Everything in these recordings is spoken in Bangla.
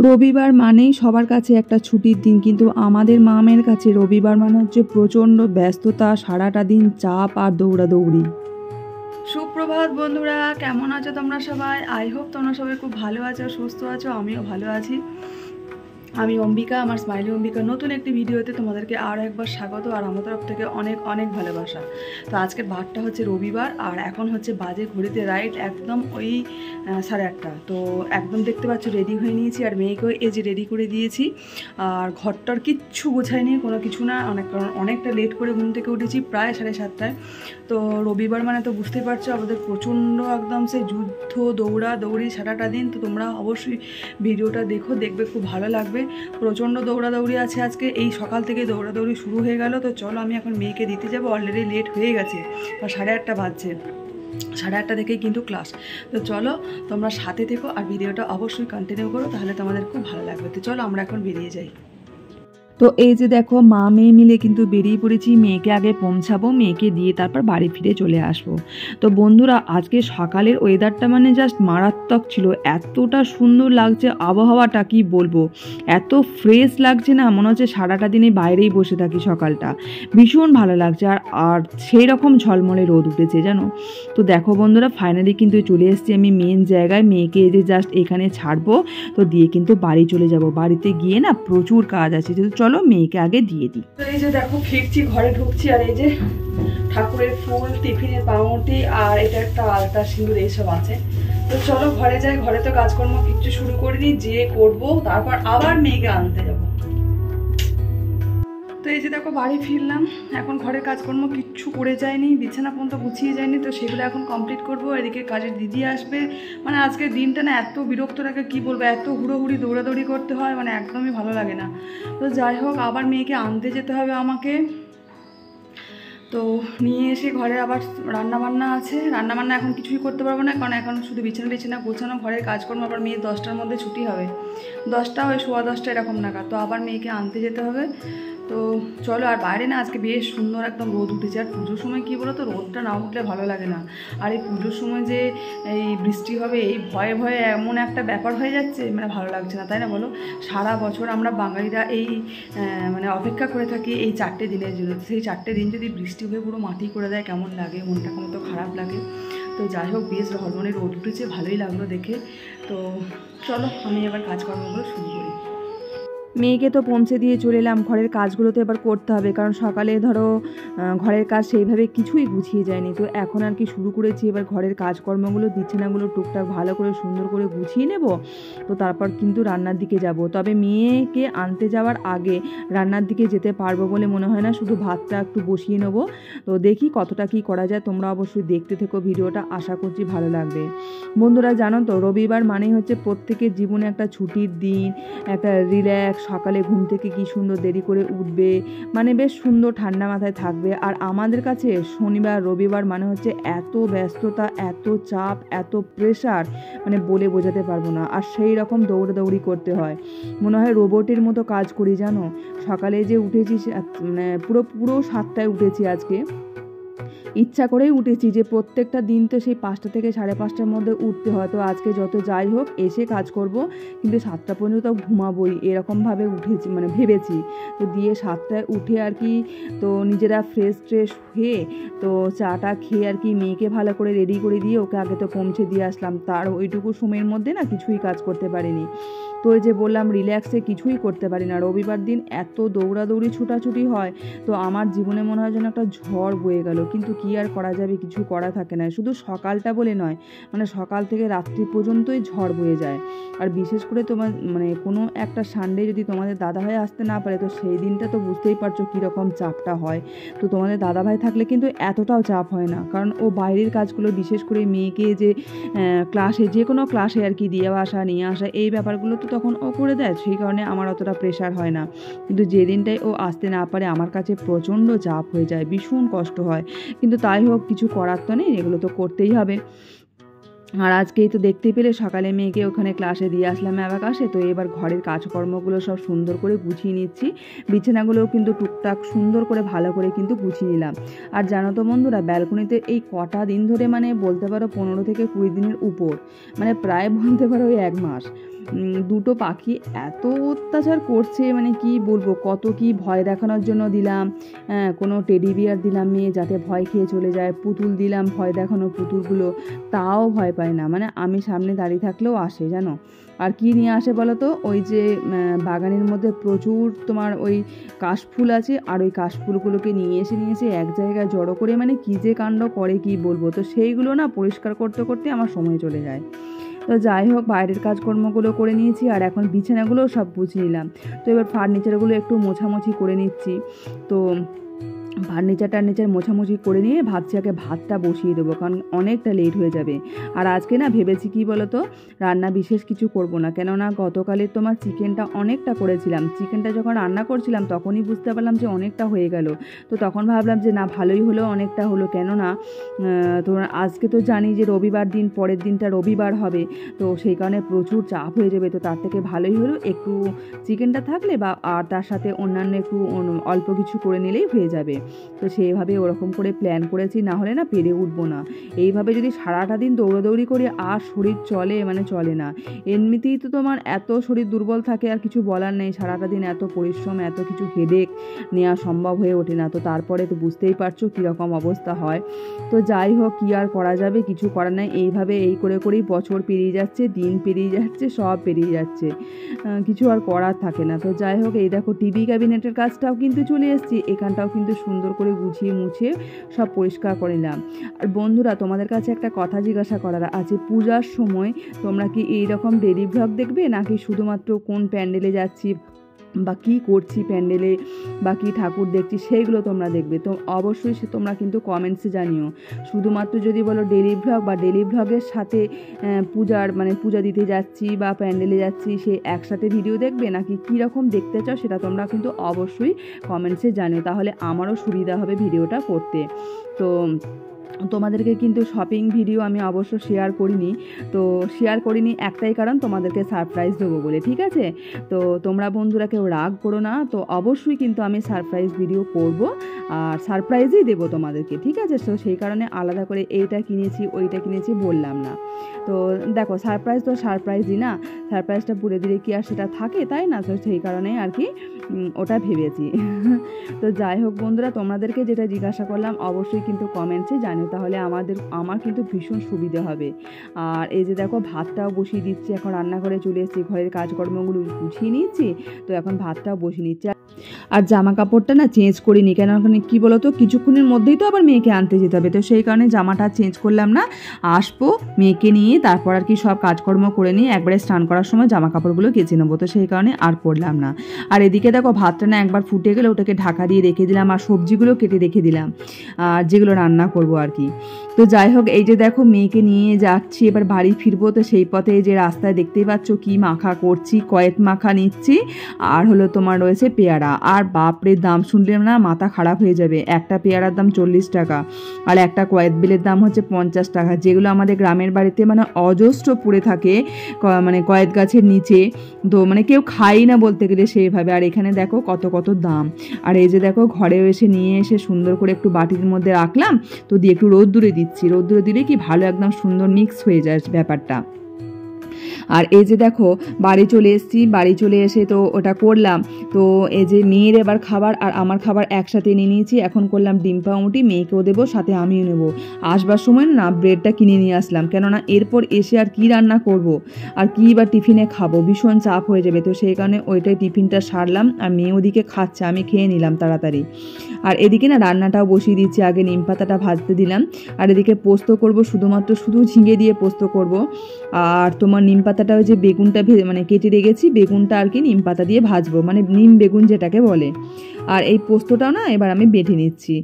রবিবার মানেই সবার কাছে একটা ছুটির দিন, কিন্তু আমাদের মামের কাছে রবিবার মানে হচ্ছে প্রচণ্ড ব্যস্ততা, সারাটা দিন চাপ আর দৌড়াদৌড়ি। সুপ্রভাত বন্ধুরা, কেমন আছো তোমরা সবাই? আই হোপ তোমরা সবাই খুব ভালো আছো, সুস্থ আছো। আমিও ভালো আছি। আমি অম্বিকা, আমার স্মাইলি অম্বিকা নতুন একটি ভিডিওতে তোমাদেরকে আরও একবার স্বাগত, আর আমার তরফ থেকে অনেক অনেক ভালোবাসা। তো আজকের বারটা হচ্ছে রবিবার, আর এখন হচ্ছে বাজে ঘড়িতে রাইট একদম ওই 8:30। তো একদম দেখতে পাচ্ছ রেডি হয়ে নিয়েছি, আর মেয়েকেও এই যে রেডি করে দিয়েছি। আর ঘরটার কিচ্ছু গোছায়নি, কোনো কিছু না, কারণ অনেকটা লেট করে ঘুম থেকে উঠেছি, প্রায় 7:30টায়। তো রবিবার মানে তো বুঝতেই পারছো আমাদের প্রচণ্ড একদম সে যুদ্ধ, দৌড়াদৌড়ি সারাটা দিন। তো তোমরা অবশ্যই ভিডিওটা দেখবে, খুব ভালো লাগবে। প্রচণ্ড দৌড়াদৌড়ি আছে আজকে, এই সকাল থেকে দৌড়াদৌড়ি শুরু হয়ে গেল। তো চলো আমি এখন মেয়েকে দিতে যাবো, অলরেডি লেট হয়ে গেছে, 8:30 বাজছে। 8:30 থেকেই কিন্তু ক্লাস। তো চলো তোমরা সাথে থেকো, আর ভিডিওটা অবশ্যই কন্টিনিউ করো, তাহলে তোমাদের খুব ভালো লাগবে। তো চলো আমরা এখন বেরিয়ে যাই। তো এই যে দেখো, মা মেয়ে মিলে কিন্তু বেরিয়ে পড়েছি। মেয়েকে আগে পৌঁছাবো, মেয়েকে দিয়ে তারপর বাড়ি ফিরে চলে আসবো। তো বন্ধুরা, আজকে সকালের ওয়েদারটা মানে জাস্ট মারাত্মক ছিল, এতটা সুন্দর লাগছে আবহাওয়াটা, কি বলবো, এত ফ্রেশ লাগছে না, মনে হচ্ছে সারাটা দিনে বাইরেই বসে থাকি। সকালটা ভীষণ ভালো লাগছে, আর সেই রকম ঝলমলে রোদ উঠেছে জানো। তো দেখো বন্ধুরা, ফাইনালি কিন্তু চলে এসেছি আমি মেন জায়গায়। মেয়েকে এই যে জাস্ট এখানে ছাড়বো, তো দিয়ে কিন্তু বাড়ি চলে যাব। বাড়িতে গিয়ে না প্রচুর কাজ আছে, তো চলো মেয়েকে আগে দিয়ে দিই। তো এই যে দেখো ফিরছি, ঘরে ঢুকছি, আর এই যে ঠাকুরের ফুল, টিফিনের পাউরুটি, আর এটা একটা আলতা, সিঁদুর, এইসব আছে। তো চলো ঘরে যাই। ঘরে তো কাজকর্ম কিচ্ছু শুরু করিনি, যে করব, তারপর আবার মেয়েকে আনতে যাব। তো এই যে দেখো বাড়ি ফিরলাম, এখন ঘরের কাজকর্ম কিচ্ছু করে যায়নি, বিছানা পর্যন্ত গুছিয়ে যায়নি, তো সেগুলো এখন কমপ্লিট করব। এদিকে কাজের দিদি আসবে, মানে আজকের দিনটা না এত বিরক্ত লাগে, কি বলবো, এত হুড়োহুড়ি দৌড়াদৌড়ি করতে হয়, মানে একদমই ভালো লাগে না। তো যাই হোক, আবার মেয়েকে আনতে যেতে হবে আমাকে। তো নিয়ে এসে ঘরে আবার রান্নাবান্না আছে। রান্নাবান্না এখন কিছুই করতে পারবো না, কারণ এখন শুধু বিছানা গোছানো, ঘরের কাজকর্ম। আবার মেয়ে 10টার মধ্যে ছুটি হবে, 10টা ওই 10:15 এরকম নাগাদ। তো আবার মেয়েকে আনতে যেতে হবে। তো চলো, আর বাইরে না আজকে বেশ সুন্দর একদম রোদ উঠেছে। আর পুজোর সময় কী বলো তো, রোদটা না উঠলে ভালো লাগে না। আর এই পুজোর সময় যে এই বৃষ্টি হবে, এই ভয়ে ভয়ে এমন একটা ব্যাপার হয়ে যাচ্ছে, মানে ভালো লাগছে না, তাই না বলো? সারা বছর আমরা বাঙালিরা এই মানে অপেক্ষা করে থাকি এই 4টে দিনের জন্য। সেই 4টে দিন যদি বৃষ্টি হয়ে পুরো মাটি করে দেয়, কেমন লাগে, মনটা কেমন তো খারাপ লাগে। তো যাই হোক, বেশ ঝলমলে রোদ উঠেছে, ভালোই লাগলো দেখে। তো চলো আমি এবার কাজকর্মগুলো শুরু করি। মেয়েকে তো পৌঁছে দিয়ে চলে এলাম, ঘরের কাজগুলো তো এবার করতে হবে, কারণ সকালে ধরো ঘরের কাজ সেইভাবে কিছুই গুছিয়ে যায়নি। তো এখন আর কি শুরু করেছি, এবার ঘরের কাজকর্মগুলো, বিছানাগুলো টুকটাক ভালো করে সুন্দর করে গুছিয়ে নেব। তো তারপর কিন্তু রান্নার দিকে যাব। তবে মেয়েকে আনতে যাওয়ার আগে রান্নার দিকে যেতে পারবো বলে মনে হয় না, শুধু ভাতটা একটু বসিয়ে নেবো। তো দেখি কতটা কি করা যায়, তোমরা অবশ্যই দেখতে থেকো ভিডিওটা, আশা করছি ভালো লাগবে। বন্ধুরা জানো তো, রবিবার মানেই হচ্ছে প্রত্যেকের জীবনে একটা ছুটির দিন, একটা রিল্যাক্স। সকালে ঘুম থেকে কি সুন্দর দেরি করে উঠবে, মানে বেশ সুন্দর ঠান্ডা মাথায় থাকবে। আর আমাদের কাছে শনিবার রবিবার মানে হচ্ছে এত ব্যস্ততা, এত চাপ, এত প্রেশার, মানে বলে বোঝাতে পারবো না। আর সেই রকম দৌড়াদৌড়ি করতে হয়, মনে হয় রোবটের মতো কাজ করি জানো। সকালে যে উঠেছি, মানে পুরো 7টায় উঠেছি আজকে, ইচ্ছা করেই উঠেছি, যে প্রত্যেকটা দিন তো সেই 5টা থেকে 5:30টার মধ্যে উঠতে হয়। তো আজকে যত যাই হোক এসে কাজ করব, কিন্তু 7টা পর্যন্ত ঘুমাবোই, এরকমভাবে উঠেছি, মানে ভেবেছি। তো দিয়ে 7টায় উঠে আর কি, তো নিজেরা ফ্রেশ হয়ে, তো চাটা খেয়ে আর কি মেয়েকে ভালো করে রেডি করে দিয়ে ওকে আগে তো পৌঁছে দিয়ে আসলাম। তার ওইটুকু সময়ের মধ্যে না কিছুই কাজ করতে পারিনি। তো ওই যে বললাম, রিল্যাক্সে কিছুই করতে পারি না। রবিবার দিন এত দৌড়াদৌড়ি ছুটাছুটি হয়, তো আমার জীবনে মনে হয় যেন একটা ঝড় বয়ে গেল। কিন্তু কি আর করা যাবে, কিছু করা থাকে না। শুধু সকালটা বলে নয়, মানে সকাল থেকে রাত্রি পর্যন্তই ঝড় বয়ে যায়। আর বিশেষ করে তোমার মানে কোনো একটা সানডে যদি তোমাদের দাদাভাই আসতে না পারে, তো সেই দিনটা তো বুঝতেই পারছো কীরকম চাপটা হয়। তো তোমাদের দাদাভাই থাকলে কিন্তু এতটাও চাপ হয় না, কারণ ও বাইরের কাজগুলো, বিশেষ করে মেয়েকে যে ক্লাসে, যে কোনো ক্লাসে আর কি দিয়ে আসা নিয়ে আসা, এই ব্যাপারগুলো তো তখন ও করে দেয়, সেই কারণে আমার অতটা প্রেশার হয় না। কিন্তু যে দিনটাই ও আসতে না পারে, আমার কাছে প্রচণ্ড চাপ হয়ে যায়, ভীষণ কষ্ট হয়। কিন্তু তাই হোক, কিছু করার তো নেই, এগুলো তো করতেই হবে। আর আজকেই তো দেখতে পেলে, সকালে মেয়েকে ওখানে ক্লাসে দিয়ে আসলাম অ্যাবাকাসে। তো এবার ঘরের কাজকর্মগুলো সব সুন্দর করে গুছিয়ে নিচ্ছি। বিছানাগুলোও কিন্তু টুকটাক সুন্দর করে ভালো করে কিন্তু গুছিয়ে নিলাম। আর জানো তো বন্ধুরা, ব্যালকনিতে এই কটা দিন ধরে, মানে বলতে পারো 15 থেকে 20 দিনের উপর, মানে প্রায় বলতে পারো ওই 1 মাস, দুটো পাখি এত অত্যাচার করছে, মানে কি বলবো, কত কি ভয় দেখানোর জন্য দিলাম, কোনো টেডি বিয়ার দিলাম মেয়ে যাতে ভয় খেয়ে চলে যায়, পুতুল দিলাম ভয় দেখানো পুতুলগুলো, তাও ভয় পায় না, মানে আমি সামনে দাঁড়িয়ে থাকলেও আসে জানো। আর কি নিয়ে আসে বলো তো, ওই যে বাগানের মধ্যে প্রচুর তোমার ওই কাশফুল আছে, আর ওই কাশফুলগুলোকে নিয়ে এসে এক জায়গায় জড়ো করে, মানে কী যে কাণ্ড করে কি বলবো। তো সেইগুলো না পরিষ্কার করতে করতে আমার সময় চলে যায়। তো যাই হোক, বাইরের কাজকর্মগুলো করে নিয়েছি, আর এখন বিছানাগুলো সব গুছিয়ে নিলাম। তো এবার ফার্নিচারগুলো একটু মোছামুছি করে নিচ্ছি। তো ফার্নিচার মোছামুছি করে নিয়ে ভাবছি আগে ভাতটা বসিয়ে দেবো, কারণ অনেকটা লেট হয়ে যাবে। আর আজকে না ভেবেছি কি বলো তো, রান্না বিশেষ কিছু করব না, কেননা গতকালের তোমার চিকেনটা অনেকটা করেছিলাম। চিকেনটা যখন রান্না করছিলাম তখনই বুঝতে পারলাম যে অনেকটা হয়ে গেল। তো তখন ভাবলাম যে না, ভালোই হলো, অনেকটা হলো, কেননা তোমার আজকে তো জানি যে রবিবার দিন, পরের দিনটা রবিবার হবে, তো সেই কারণে প্রচুর চাপ হয়ে যাবে। তো তার থেকে ভালোই হলো একটু চিকেনটা থাকলে, বা আর তার সাথে অন্যান্য একটু অল্প কিছু করে নিলেই হয়ে যাবে। তো সেইভাবে ওরকম করে প্ল্যান করেছি, না হলে না পেরে উঠবো না। এইভাবে যদি সারাটা দিন দৌড়াদৌড়ি করি আর শরীর চলে, মানে চলে না। এমনিতেই তো তোমার এত শরীর দুর্বল থাকে, আর কিছু বলার নেই, সারাটা দিন এত পরিশ্রম, এত কিছু হেডেক নেওয়া সম্ভব হয়ে ওঠে না। তো তারপরে তো বুঝতেই পারছো কীরকম অবস্থা হয়। তো যাই হোক, কী আর করা যাবে, কিছু করার নাই। এইভাবে এই করে করেই বছর পেরিয়ে যাচ্ছে, দিন পেরিয়ে যাচ্ছে, সব পেরিয়ে যাচ্ছে, কিছু আর করার থাকে না। তো যাই হোক, এই দেখো টিভি ক্যাবিনেটের কাজটাও কিন্তু চলে এসেছি, এখানটাও কিন্তু সুন্দর করে গুছিয়ে মুছে সব পরিষ্কার করে নিলাম। আর বন্ধুরা, তোমাদের কাছে একটা কথা জিজ্ঞাসা করার আছে, পূজার সময় তোমরা কি এইরকম ডেলি ভ্লগ দেখবে, নাকি শুধুমাত্র কোন প্যান্ডেলে যাচ্ছি বা কী করছি প্যান্ডেলে, বা কী ঠাকুর দেখছি সেইগুলো তোমরা দেখবে? তো অবশ্যই তোমরা কিন্তু কমেন্টসে জানিও। শুধুমাত্র যদি বলো ডেলি ভ্লগ, বা ডেলি ভ্লগের সাথে পূজার, মানে পূজা দিতে যাচ্ছি বা প্যান্ডেলে যাচ্ছি, সে একসাথে ভিডিও দেখবে, নাকি কীরকম দেখতে চাও সেটা তোমরা কিন্তু অবশ্যই কমেন্টসে জানিও, তাহলে আমারও সুবিধা হবে ভিডিওটা করতে। তো তোমাদেরকে কিন্তু শপিং ভিডিও আমি অবশ্য শেয়ার করিনি একটাই কারণ, তোমাদেরকে সারপ্রাইজ দেবো বলে, ঠিক আছে? তো তোমরা বন্ধুরা কেউ রাগ করো না, তো অবশ্যই কিন্তু আমি সারপ্রাইজ ভিডিও করব, আর সারপ্রাইজই দেবো তোমাদেরকে, ঠিক আছে? তো সেই কারণে আলাদা করে এইটা কিনেছি ওইটা কিনেছি বললাম না। তো দেখো, সারপ্রাইজ তো সারপ্রাইজই না, সারপ্রাইজটা বলে দিলে কি আর সেটা থাকে, তাই না? তো সেই কারণে আর কি ওটা ভেবেছি। তো যাই হোক বন্ধুরা, তোমাদেরকে যেটা জিজ্ঞাসা করলাম অবশ্যই কিন্তু কমেন্টসে জানিও, তাহলে আমার কিন্তু ভীষণ সুবিধে হবে। আর এই যে দেখো, ভাতটাও বসিয়ে দিচ্ছি, এখন রান্নাঘরে চলে এসেছি, ঘরের কাজকর্মগুলো গুছিয়ে নিচ্ছি, তো এখন ভাতটাও বসিয়ে নিচ্ছি। আর জামা কাপড়টা না চেঞ্জ করিনি, কেন কি বলো তো, কিছুক্ষণের মধ্যেই তো আবার মেয়েকে আনতে যেতে হবে, তো সেই কারণে জামাটা চেঞ্জ করলাম না। আসবো মেয়েকে নিয়ে, তারপর আর কি সব কাজকর্ম করে নিয়ে একবারে স্নান করার সময় জামা কাপড়গুলো কেচে নেবো, তো সেই কারণে আর করলাম না। আর এদিকে দেখো, ভাতটা না একবার ফুটে গেলে ওটাকে ঢাকা দিয়ে রেখে দিলাম, আর সবজিগুলো কেটে রেখে দিলাম, আর যেগুলো রান্না করবো আর কি। তো যাই হোক, এই যে দেখো মেয়েকে নিয়ে যাচ্ছি, এবার বাড়ি ফিরবো, তো সেই পথে এই যে রাস্তায় দেখতেই পাচ্ছ কি মাখা করছি, কয়েক মাখা নিচ্ছি, আর হলো তোমার রয়েছে পেয়ারা। আর বাপরে, দাম শুনলে না মাথা খারাপ হয়ে যাবে, একটা পেয়ারার দাম 40 টাকা, আর একটা কয়েদ বেলের দাম হচ্ছে 50 টাকা, যেগুলো আমাদের গ্রামের বাড়িতে মানে অজস্র পড়ে থাকে, মানে কয়েদ গাছের নিচে, তো মানে কেউ খাই না বলতে গেলে সেইভাবে। আর এখানে দেখো কত কত দাম। আর এই যে দেখো, ঘরেও এসে নিয়ে এসে সুন্দর করে একটু বাটির মধ্যে রাখলাম, তো দিয়ে একটু রোদ্দুরে দিচ্ছি, রোদ্দুরে দিলে কি ভালো একদম সুন্দর মিক্স হয়ে যায় ব্যাপারটা। আর এই যে দেখো, বাড়ি চলে এসেছি, বাড়ি চলে এসে তো ওটা করলাম। তো এই যে মেয়ের এবার খাবার আর আমার খাবার একসাথে নিয়ে নিয়েছি, এখন করলাম ডিম পাউরুটি, মেয়েকেও দেবো, সাথে আমিও নেবো। আসবার সময় না ব্রেডটা কিনে নিয়ে আসলাম, কেননা এরপর এসে আর কি রান্না করব, আর কি বা টিফিনে খাবো, ভীষণ চাপ হয়ে যাবে। তো সেই কারণে ওইটাই টিফিনটা সারলাম, আর মেয়ে ওদিকে খাচ্ছে, আমি খেয়ে নিলাম তাড়াতাড়ি। আর এদিকে না রান্নাটাও বসিয়ে দিচ্ছি, আগে নিম পাতাটা ভাজতে দিলাম, আর এদিকে পোস্ত করব, শুধু ঝিঙে দিয়ে পোস্ত করব। আর তোমার নিম পাতাটা, ওই যে বেগুনটা মানে কেটে রেখেছি, বেগুনটা আর কি নিম পাতা দিয়ে ভাজবো, মানে নিম বেগুন যেটাকে বলে। আর এই পোস্তটাও না এবার আমি বেটে নিচ্ছি।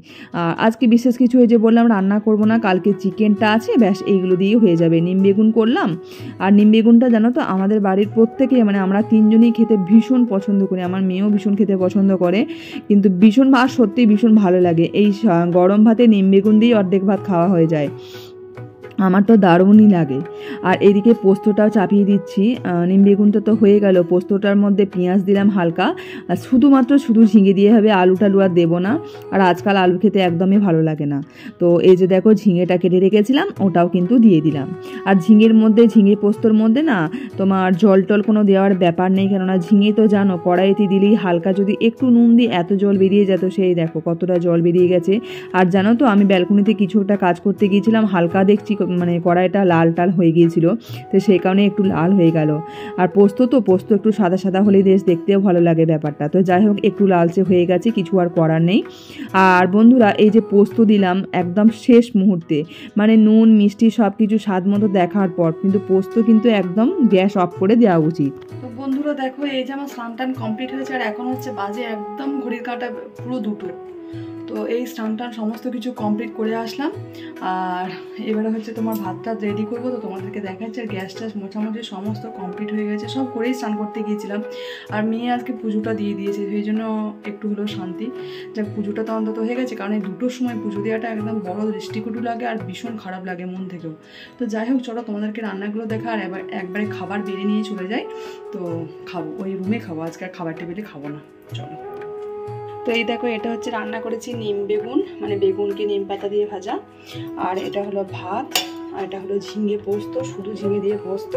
আজকে বিশেষ কিছু এই যে বললাম রান্না করব না, কালকে চিকেনটা আছে, ব্যাস এইগুলো দিয়েই হয়ে যাবে। নিম বেগুন করলাম, আর নিম বেগুনটা জানো তো আমাদের বাড়ির প্রত্যেকে, মানে আমরা তিনজনেই খেতে ভীষণ পছন্দ করি, আমার মেয়েও ভীষণ খেতে পছন্দ করে, কিন্তু ভীষণ সত্যিই ভীষণ ভালো লাগে। এই গরম ভাতে নিম বেগুন দিয়ে অর্ধেক ভাত খাওয়া হয়ে যায়। আমার তো দারুণই লাগে। আর এদিকে পোস্তটাও চাপিয়ে দিচ্ছি। নিম বেগুনটা তো হয়ে গেল, পোস্তটার মধ্যে পেঁয়াজ দিলাম হালকা, আর শুধু ঝিঙে দিয়ে হবে, আলু টালু আর দেবো না। আর আজকাল আলু খেতে একদমই ভালো লাগে না। তো এই যে দেখো ঝিঙেটা কেটে রেখেছিলাম, ওটাও কিন্তু দিয়ে দিলাম। আর ঝিঙে পোস্তর মধ্যে না তোমার জল টল কোনো দেওয়ার ব্যাপার নেই, কেননা ঝিঙে তো জানো কড়াইতে দিলেই হালকা যদি একটু নুন দিই এত জল বেরিয়ে যেত, সেই দেখো কতটা জল বেরিয়ে গেছে। আর জানো তো আমি ব্যালকনিতে কিছু একটা কাজ করতে গিয়েছিলাম, হালকা দেখছি মানে কড়াইটা লাল টাল হয়ে গিয়েছিল, তো সেই কারণে একটু লাল হয়ে গেল। আর পোস্ত একটু সাদা সাদা হলে দেখতেও ভালো লাগে ব্যাপারটা। তো যাই হোক একটু লালচে হয়ে গেছে, কিছু আর করার নেই। আর বন্ধুরা এই যে পোস্ত দিলাম একদম শেষ মুহূর্তে, মানে নুন মিষ্টি সব কিছু স্বাদ মতো দেখার পর, কিন্তু পোস্ত কিন্তু একদম গ্যাস অফ করে দেওয়া উচিত। তো বন্ধুরা দেখো এই যে আমার স্নান টান কমপ্লিট হয়েছে, আর এখন হচ্ছে বাজে একদম ঘড়ির কাঁটা পুরো 2টো। তো এই স্নান টান সমস্ত কিছু কমপ্লিট করে আসলাম, আর এবারে হচ্ছে তোমার ভাতটা রেডি করবো। তো তোমাদেরকে দেখাচ্ছি, আর গ্যাস ট্যাস মোটামুটি সমস্ত কমপ্লিট হয়ে গেছে, সব করেই স্নান করতে গিয়েছিলাম। আর মেয়ে আজকে পুজোটা দিয়ে দিয়েছে, সেই জন্য একটু হলেও শান্তি, যাক পুজোটা তো অন্তত হয়ে গেছে। কারণ এই 2টোর সময় পুজো দেওয়াটা একদম বড় দৃষ্টিকটু লাগে আর ভীষণ খারাপ লাগে মন থেকেও। তো যাই হোক চলো তোমাদেরকে রান্নাগুলো দেখা, আর একবারে খাবার বেড়ে নিয়ে চলে যাই। তো খাবো ওই রুমে খাবো, আজকে আর খাবার টেবিলে খাবো না, চলো। তো এই দেখো এটা হচ্ছে রান্না করেছি নিম বেগুন, মানে বেগুনকে নিম পাতা দিয়ে ভাজা, আর এটা হলো ভাত, আর এটা হলো ঝিঙে পোস্ত, শুধু ঝিঙে দিয়ে পোস্ত,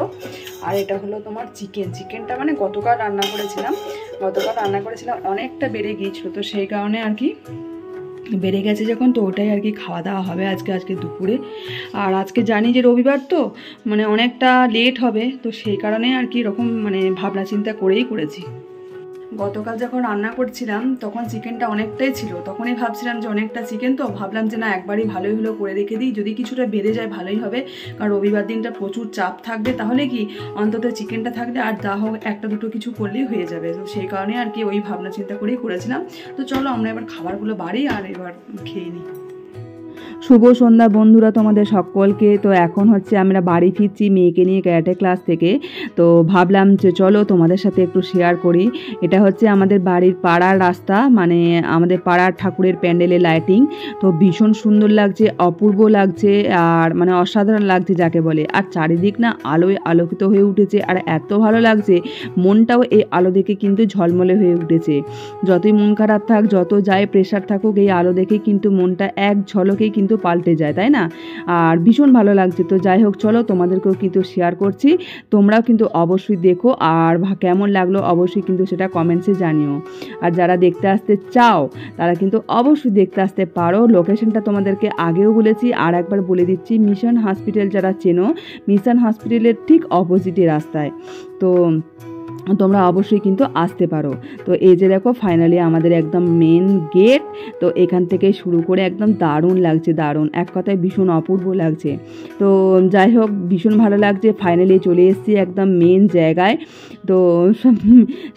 আর এটা হলো তোমার চিকেনটা মানে গতকাল রান্না করেছিলাম অনেকটা বেড়ে গিয়েছিল, তো সেই কারণে আর কি বেড়ে গেছে যখন, তো ওটাই আর কি খাওয়া দাওয়া হবে আজকে দুপুরে। আর আজকে জানি যে রবিবার, তো মানে অনেকটা লেট হবে, তো সেই কারণে আর কি এরকম মানে ভাবনা চিন্তা করেই করেছি। গতকাল যখন রান্না করছিলাম তখন চিকেনটা অনেকটাই ছিল, তখনই ভাবছিলাম যে অনেকটা চিকেন, তো ভাবলাম যে না একবারই ভালোই হলো করে রেখে দিই, যদি কিছুটা বেড়ে যায় ভালোই হবে, কারণ রবিবার দিনটা প্রচুর চাপ থাকবে, তাহলে কি অন্তত চিকেনটা থাকলে আর যা হোক একটা দুটো কিছু করলেই হয়ে যাবে। তো সেই কারণে আর কি ওই ভাবনা চিন্তা করেই করেছিলাম। তো চলো আমরা এবার খাবারগুলো বাড়ি আর এবার খেয়ে নিই। শুভ সন্ধ্যা বন্ধুরা তোমাদের সকলকে। তো এখন হচ্ছে আমরা বাড়ি ফিরছি মেয়েকে নিয়ে ক্যারাটে ক্লাস থেকে। তো ভাবলাম যে চলো তোমাদের সাথে একটু শেয়ার করি। এটা হচ্ছে আমাদের বাড়ির পাড়ার রাস্তা, মানে আমাদের পাড়ার ঠাকুরের প্যান্ডেলের লাইটিং। তো ভীষণ সুন্দর লাগছে, অপূর্ব লাগছে, আর মানে অসাধারণ লাগছে যাকে বলে। আর চারিদিক না আলোয় আলোকিত হয়ে উঠেছে, আর এত ভালো লাগছে, মনটাও এই আলো দেখে কিন্তু ঝলমলে হয়ে উঠেছে। যতই মন খারাপ থাক, যত যাই প্রেশার থাকুক, এই আলো দেখে কিন্তু মনটা এক ঝলকেই কিন্তু পাল্টে যায়, তাই না? আর ভীষণ ভালো লাগছে। তো যাই হোক চলো তোমাদেরকেও কিন্তু শেয়ার করছি, তোমরাও কিন্তু অবশ্যই দেখো, আর কেমন লাগলো অবশ্যই কিন্তু সেটা কমেন্টসে জানিও। আর যারা দেখতে আসতে চাও তারা কিন্তু অবশ্যই দেখতে আসতে পারো। লোকেশনটা তোমাদেরকে আগেও বলেছি, আর একবার বলে দিচ্ছি, মিশন হসপিটাল যারা চেনো, মিশন হসপিটালের ঠিক অপোজিটে রাস্তায়। তো তোমরা অবশ্যই কিন্তু আসতে পারো। তো এই যে দেখো ফাইনালি আমাদের একদম মেন গেট, তো এখান থেকে শুরু করে একদম দারুণ লাগছে, দারুণ, এক কথায় ভীষণ অপূর্ব লাগছে। তো যাই হোক ভীষণ ভালো লাগছে, ফাইনালি চলে এসেছি একদম মেন জায়গায়। তো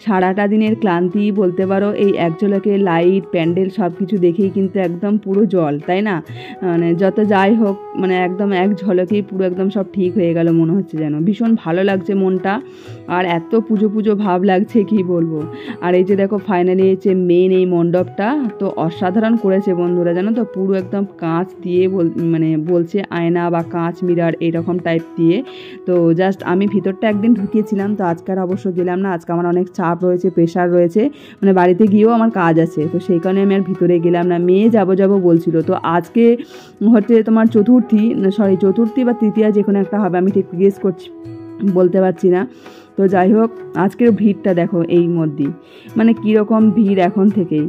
সারাটা দিনের ক্লান্তি বলতে পারো এই এক ঝলকে লাইট প্যান্ডেল সব কিছু দেখেই কিন্তু একদম পুরো জল, তাই না? মানে যত যাই হোক মানে একদম এক ঝলকেই পুরো একদম সব ঠিক হয়ে গেল মনে হচ্ছে, যেন ভীষণ ভালো লাগছে মনটা, আর এত পুজো পুজো ভাব লাগছে কি বলবো। আর এই যে দেখো ফাইনালি হচ্ছে মেন এই মণ্ডপটা, তো অসাধারণ করেছে বন্ধুরা, জানো তো, পুরো একদম কাঁচ দিয়ে মানে বলছে আয়না বা কাঁচ মিরার এরকম টাইপ দিয়ে। তো জাস্ট আমি ভিতরটা একদিন ঢুকিয়েছিলাম, তো আজকে আর অবশ্য গেলাম না, আজকে আমার অনেক চাপ রয়েছে, প্রেশার রয়েছে, মানে বাড়িতে গিয়েও আমার কাজ আছে, তো সেই কারণে আমি আর ভিতরে গেলাম না। মেয়ে যাবো বলছিল, তো আজকে হচ্ছে তোমার চতুর্থী বা তৃতীয়া যে কোনো একটা হবে, আমি ঠিক গেস করছি, বলতে পারছি না। তো যাই হোক আজকের ভিড়টা দেখো এই মধ্যেই, মানে কীরকম ভিড় এখন থেকেই।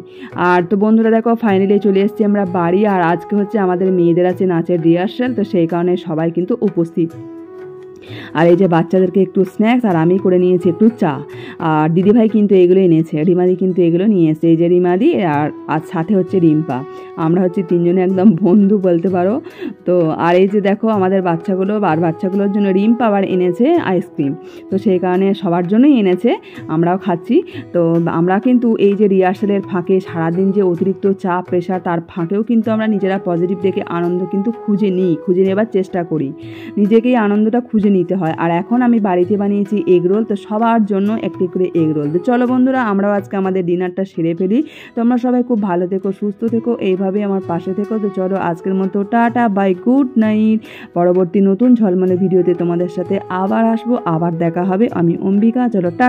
আর তো বন্ধুরা দেখো ফাইনালি চলে এসেছি আমরা বাড়ি, আর আজকে হচ্ছে আমাদের মেয়েদের আছে নাচের রিহার্সাল, তো সেই কারণে সবাই কিন্তু উপস্থিত। আর এই যে বাচ্চাদেরকে একটু স্ন্যাক্স, আর আমি করে নিয়েছি একটু চা, আর দিদিভাই কিন্তু এগুলো এনেছে, রিমাদি কিন্তু এগুলো নিয়ে এসেছে, এই যে রিমাদি আর সাথে হচ্ছে রিম্পা, আমরা হচ্ছে তিনজনে একদম বন্ধু বলতে পারো। তো আর এই যে দেখো আমাদের বাচ্চাগুলোর জন্য রিম্পা আবার এনেছে আইসক্রিম, তো সেই কারণে সবার জন্যই এনেছে, আমরাও খাচ্ছি। তো আমরা কিন্তু এই যে রিহার্সালের ফাঁকে সারাদিন যে অতিরিক্ত চাপ প্রেশার, তার ফাঁকেও কিন্তু আমরা নিজেরা পজিটিভ দেখে আনন্দ কিন্তু খুঁজে নেবার চেষ্টা করি, নিজেকেই আনন্দটা খুঁজে নিতে হয়। আর এখন আমি বাড়িতে বানিয়েছি এগ রোল, তো সবার জন্য একটি করে এগ রোল। তো চলো বন্ধুরা, আমরাও আজকে আমাদের ডিনারটা সেরে ফেলি। তোমরা সবাই খুব ভালো থেকো, সুস্থ থেকো, এইভাবে আমার পাশে থেকো। তো চলো আজকের মতো টাটা, বাই, গুড নাইট। পরবর্তী নতুন ঝলমলে ভিডিওতে তোমাদের সাথে আবার আসবো, আবার দেখা হবে। আমি অম্বিকা, চলো টাটা।